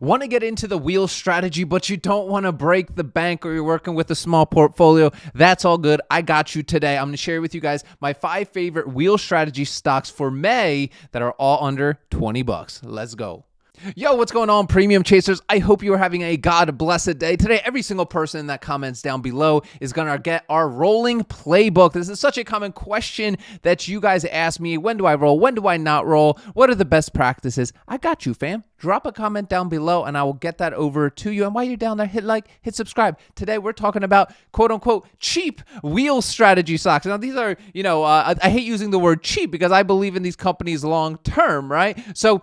Want to get into the wheel strategy, but you don't want to break the bank or you're working with a small portfolio? That's all good. I got you today. I'm going to share with you guys my 5 favorite wheel strategy stocks for May that are all under 20 bucks. Let's go. Yo, what's going on, premium chasers? I hope you are having a God blessed day. Today, every single person that comments down below is going to get our rolling playbook. This is such a common question that you guys ask me. When do I roll? When do I not roll? What are the best practices? I got you, fam. Drop a comment down below and I will get that over to you. And while you're down there, hit like, hit subscribe. Today, we're talking about quote unquote cheap wheel strategy stocks. Now, these are, I hate using the word cheap because I believe in these companies long term, right? So,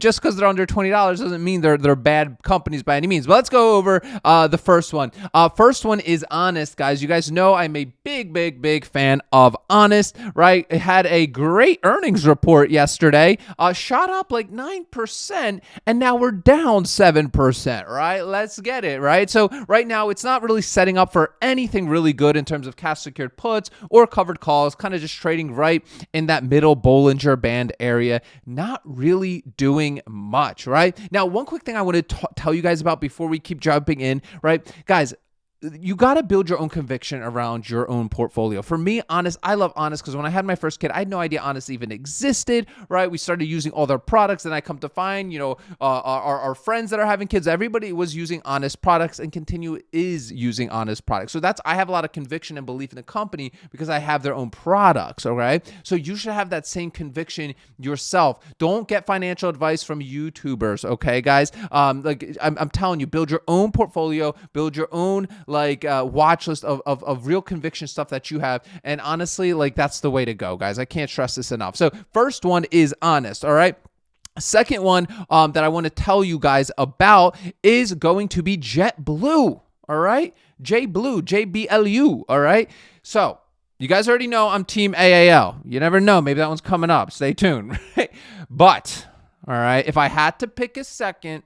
just because they're under $20 doesn't mean they're bad companies by any means. But let's go over the first one. First one is Honest, guys. You guys know I'm a big fan of Honest, right? It had a great earnings report yesterday. Shot up like 9%, and now we're down 7%, right? Let's get it, right? So right now, it's not really setting up for anything really good in terms of cash secured puts or covered calls, kind of just trading right in that middle Bollinger Band area, not really doing much, right? Now, one quick thing I want to tell you guys about before we keep jumping in, right? Guys, you got to build your own conviction around your own portfolio. For me, Honest, I love Honest because when I had my first kid, I had no idea Honest even existed, right? We started using all their products, and I come to find, our friends that are having kids, everybody was using Honest products and is using Honest products. So I have a lot of conviction and belief in the company because I have their own products, okay? So you should have that same conviction yourself. Don't get financial advice from YouTubers, okay, guys? I'm telling you, build your own portfolio, build your own watch list of real conviction stuff that you have. And honestly, that's the way to go, guys. I can't stress this enough. So first one is Honest, all right? Second one that I want to tell you guys about is going to be JetBlue, all right? JBLU, all right? So you guys already know I'm Team AAL. You never know. Maybe that one's coming up. Stay tuned. But, all right, if I had to pick a second,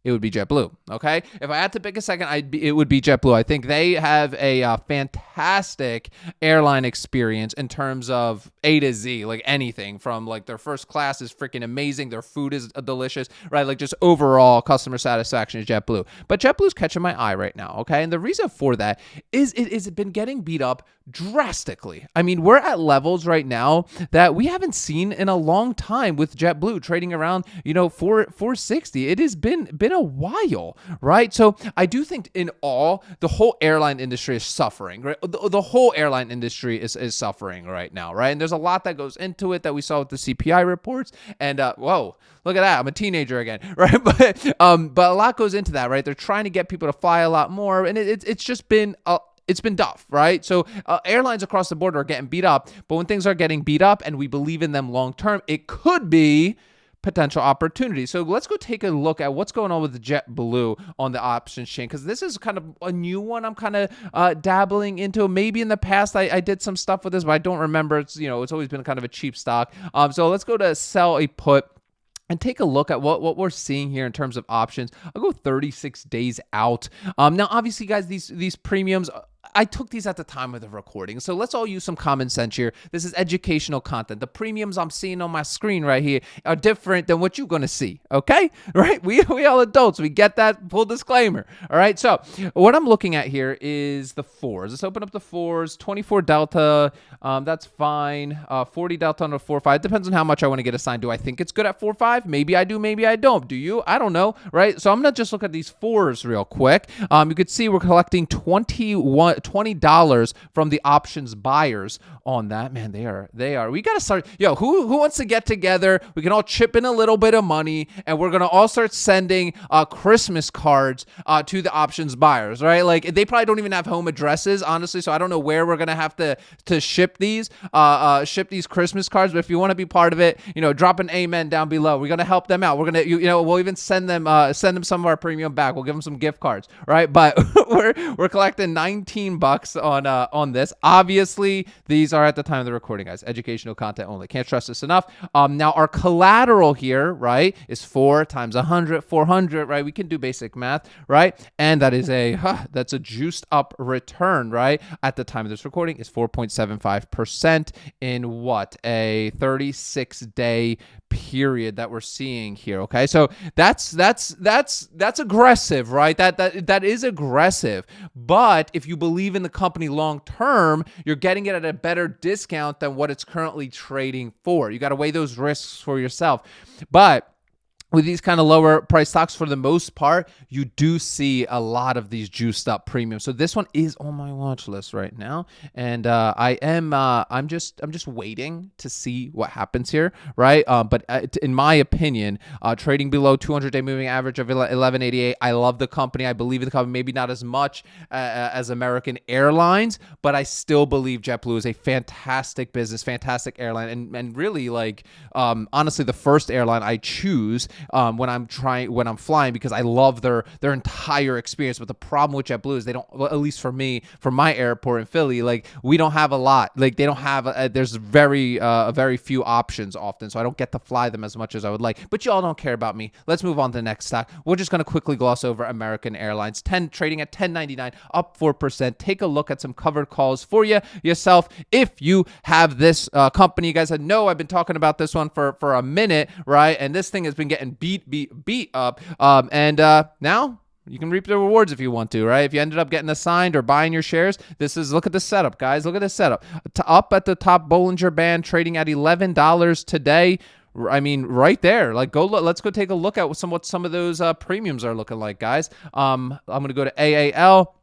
it would be JetBlue, okay? If I had to pick a second, it would be JetBlue. I think they have a fantastic airline experience in terms of A to Z, like anything from their first class is freaking amazing. Their food is delicious, right? Just overall customer satisfaction is JetBlue. But JetBlue's catching my eye right now, okay? And the reason for that is it's been getting beat up drastically. I mean, we're at levels right now that we haven't seen in a long time with JetBlue trading around, 460. It has been a while, right? So I do think in all, the whole airline industry is suffering, right? The whole airline industry is suffering right now, right? And there's a lot that goes into it that we saw with the CPI reports. And whoa, look at that. I'm a teenager again, right? But a lot goes into that, right? They're trying to get people to fly a lot more. And it's just been it's been tough, right? So airlines across the board are getting beat up, but when things are getting beat up and we believe in them long term, it could be potential opportunity. So let's go take a look at what's going on with the JetBlue on the options chain, because this is kind of a new one I'm kind of dabbling into. Maybe in the past I did some stuff with this, but I don't remember. It's always been kind of a cheap stock. So let's go to sell a put and take a look at what we're seeing here in terms of options. I'll go 36 days out. Now, obviously, guys, these premiums, I took these at the time of the recording, so let's all use some common sense here. This is educational content. The premiums I'm seeing on my screen right here are different than what you're going to see, okay? Right? We all adults. We get that full disclaimer, all right? So what I'm looking at here is the 4s. Let's open up the 4s. 24 delta, that's fine. 40 delta on a 4.5. It depends on how much I want to get assigned. Do I think it's good at 4.5? Maybe I do, maybe I don't. Do you? I don't know, right? So I'm going to just look at these 4s real quick. You could see we're collecting $20 from the options buyers on that. Man, they are. We got to start. Who wants to get together? We can all chip in a little bit of money, and we're going to all start sending Christmas cards to the options buyers, right? They probably don't even have home addresses, honestly, so I don't know where we're going to have to ship these Christmas cards. But if you want to be part of it, drop an amen down below. We're going to help them out. We're going to, we'll even send them some of our premium back. We'll give them some gift cards, right? But we're collecting $19 $15 on this. Obviously, these are at the time of the recording, guys. Educational content only. Can't stress this enough. Now our collateral here, right, is 4 times 100, 400, right? We can do basic math, right? And that is that's a juiced up return, right? At the time of this recording is 4.75% in what, a 36-day period that we're seeing here. Okay, so that's aggressive, right? That is aggressive. But if you believe in the company long term, you're getting it at a better discount than what it's currently trading for. You got to weigh those risks for yourself. But with these kind of lower price stocks, for the most part, you do see a lot of these juiced up premiums. So this one is on my watch list right now, and I'm just waiting to see what happens here, right? But in my opinion, trading below 200-day moving average of 1188, I love the company. I believe in the company, maybe not as much as American Airlines, but I still believe JetBlue is a fantastic business, fantastic airline, and really, like, honestly, the first airline I choose when I'm flying, because I love their entire experience. But the problem with JetBlue is they don't, well, at least for me, from my airport in Philly, like, we don't have a lot. Like, they don't have there's very few options often, so I don't get to fly them as much as I would like. But y'all don't care about me. Let's move on to the next stock. We're just going to quickly gloss over American Airlines. Trading at 10.99, up 4%. Take a look at some covered calls for yourself if you have this company. You guys know I've been talking about this one for a minute, right? And this thing has been getting beat up. And now you can reap the rewards if you want to, right? If you ended up getting assigned or buying your shares, look at the setup, guys. Look at the setup. Up at the top Bollinger Band, trading at $11 today. I mean, right there. Like, let's go take a look at what some of those premiums are looking like, guys. I'm going to go to AAL.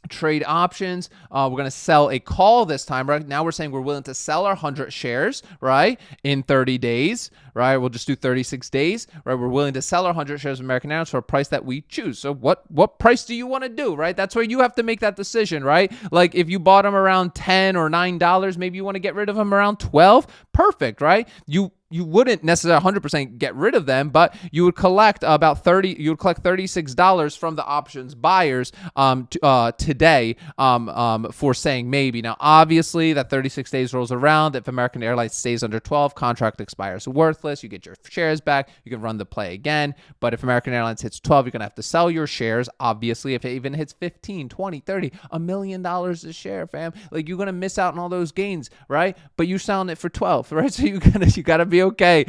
Trade options. We're going to sell a call this time, right? Now we're saying we're willing to sell our 100 shares, right, in 30 days, right? We'll just do 36 days, right? We're willing to sell our 100 shares of American Airlines for a price that we choose. So what price do you want to do, right? That's where you have to make that decision, right? Like, if you bought them around $10 or $9, maybe you want to get rid of them around 12. Perfect, right? You wouldn't necessarily 100% get rid of them, but you would collect about $36 from the options buyers today for saying maybe. Now, obviously, that 36 days rolls around. If American Airlines stays under 12, contract expires worthless. You get your shares back. You can run the play again. But if American Airlines hits 12, you're going to have to sell your shares. Obviously, if it even hits 15, 20, 30, $1 million a share, fam. Like, you're going to miss out on all those gains, right? But you're selling it for 12, right? So you got to be okay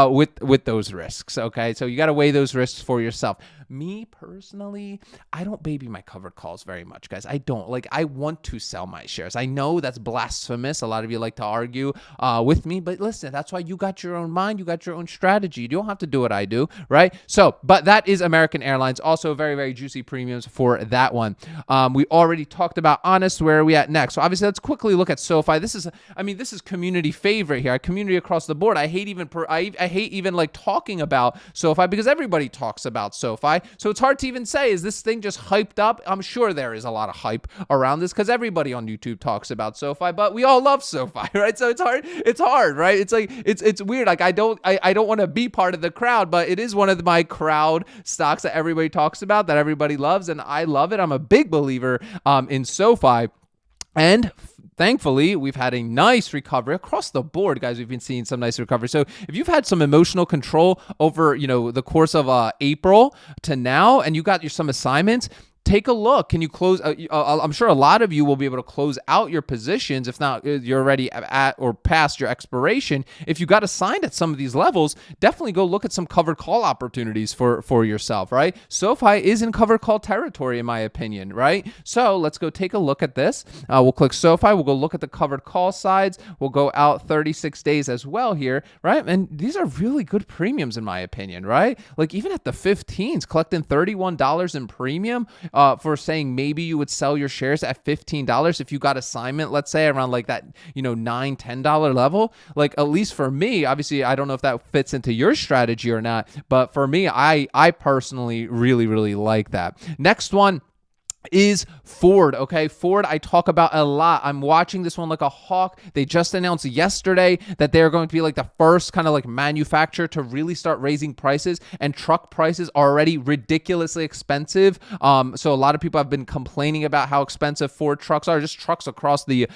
with those risks. Okay, so you got to weigh those risks for yourself. Me personally, I don't baby my covered calls very much, guys. I don't. Like, I want to sell my shares. I know that's blasphemous. A lot of you like to argue with me, but listen, that's why you got your own mind. You got your own strategy. You don't have to do what I do, right? So, but that is American Airlines. Also, very, very juicy premiums for that one. We already talked about Honest. Where are we at next? So obviously, let's quickly look at SoFi. This is community favorite here. Community across the board. I hate even like talking about SoFi because everybody talks about SoFi. So it's hard to even say, is this thing just hyped up? I'm sure there is a lot of hype around this because everybody on YouTube talks about SoFi, but we all love SoFi, right? So it's hard, right? It's like, it's weird. Like, I don't want to be part of the crowd, but it is one of my crowd stocks that everybody talks about, that everybody loves, and I love it. I'm a big believer in SoFi. And thankfully, we've had a nice recovery across the board, guys. We've been seeing some nice recovery. So if you've had some emotional control over, the course of April to now, and you got some assignments, take a look. Can you close? I'm sure a lot of you will be able to close out your positions. If not, you're already at or past your expiration. If you got assigned at some of these levels, definitely go look at some covered call opportunities for yourself, right? SoFi is in covered call territory, in my opinion, right? So let's go take a look at this. We'll click SoFi. We'll go look at the covered call sides. We'll go out 36 days as well here, right? And these are really good premiums, in my opinion, right? Like, even at the 15s, collecting $31 in premium, for saying maybe you would sell your shares at $15 if you got assignment, let's say around like that, $9, $10 level. Like, at least for me, obviously, I don't know if that fits into your strategy or not, but for me, I personally really, really like that. Next one is Ford. Okay, Ford, I talk about a lot. I'm watching this one like a hawk. They just announced yesterday that they're going to be like the first kind of like manufacturer to really start raising prices, and truck prices are already ridiculously expensive. So a lot of people have been complaining about how expensive Ford trucks are, just trucks across the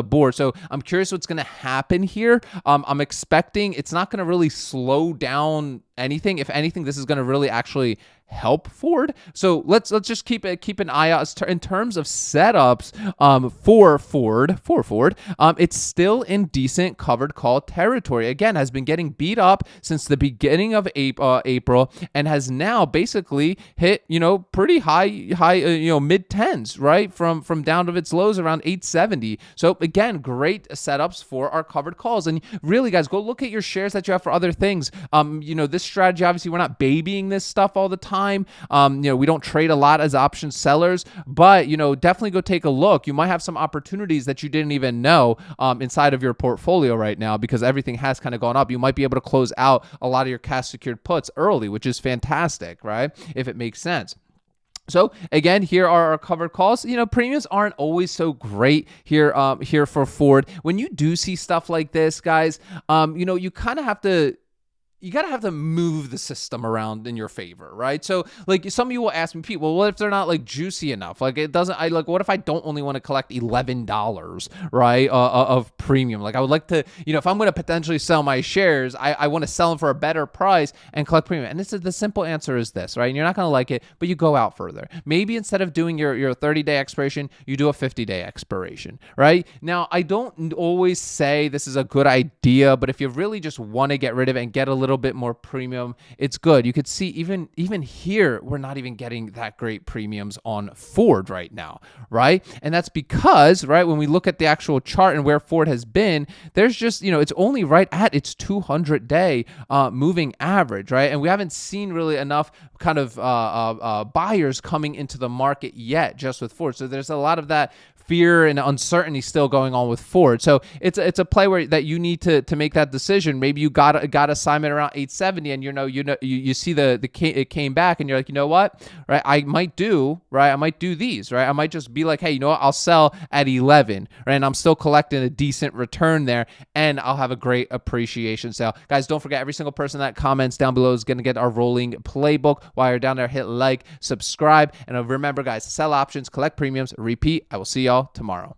board. So I'm curious what's going to happen here. I'm expecting it's not going to really slow down anything. If anything, this is going to really actually help Ford. So let's just keep an eye out in terms of setups for Ford. It's still in decent covered call territory. Again, has been getting beat up since the beginning of April, and has now basically hit pretty high mid tens, right, from down to its lows around 870. So again, great setups for our covered calls. And really, guys, go look at your shares that you have for other things. This strategy, obviously, we're not babying this stuff all the time. We don't trade a lot as option sellers, but definitely go take a look. You might have some opportunities that you didn't even know inside of your portfolio right now, because everything has kind of gone up. You might be able to close out a lot of your cash secured puts early, which is fantastic, right? If it makes sense. So again, here are our covered calls. Premiums aren't always so great here for Ford. When you do see stuff like this, guys, you kind of have to. You gotta have to move the system around in your favor, right? So, like, some of you will ask me, Pete, well, what if they're not like juicy enough? Like, what if I don't only want to collect $11, right, of premium? Like, I would like to, if I'm going to potentially sell my shares, I want to sell them for a better price and collect premium. And the simple answer is this, right? And you're not going to like it, but you go out further. Maybe instead of doing your 30-day expiration, you do a 50-day expiration, right? Now, I don't always say this is a good idea, but if you really just want to get rid of it and get a little bit more premium, it's good. You could see even here, we're not even getting that great premiums on Ford right now, right? And that's because, right, when we look at the actual chart and where Ford has been, there's just, it's only right at its 200-day moving average, right? And we haven't seen really enough kind of buyers coming into the market yet just with Ford. So there's a lot of that fear and uncertainty still going on with Ford. So it's a play where that you need to make that decision. Maybe you got assignment around 870, and you see it came back, and you're like, you know what, right? I might do these, right? I might just be like, hey, you know what? I'll sell at 11, right? And I'm still collecting a decent return there, and I'll have a great appreciation sale. Guys, don't forget, every single person that comments down below is going to get our rolling playbook. While you're down there, hit like, subscribe, and remember, guys, sell options, collect premiums, repeat. I will see y'all tomorrow.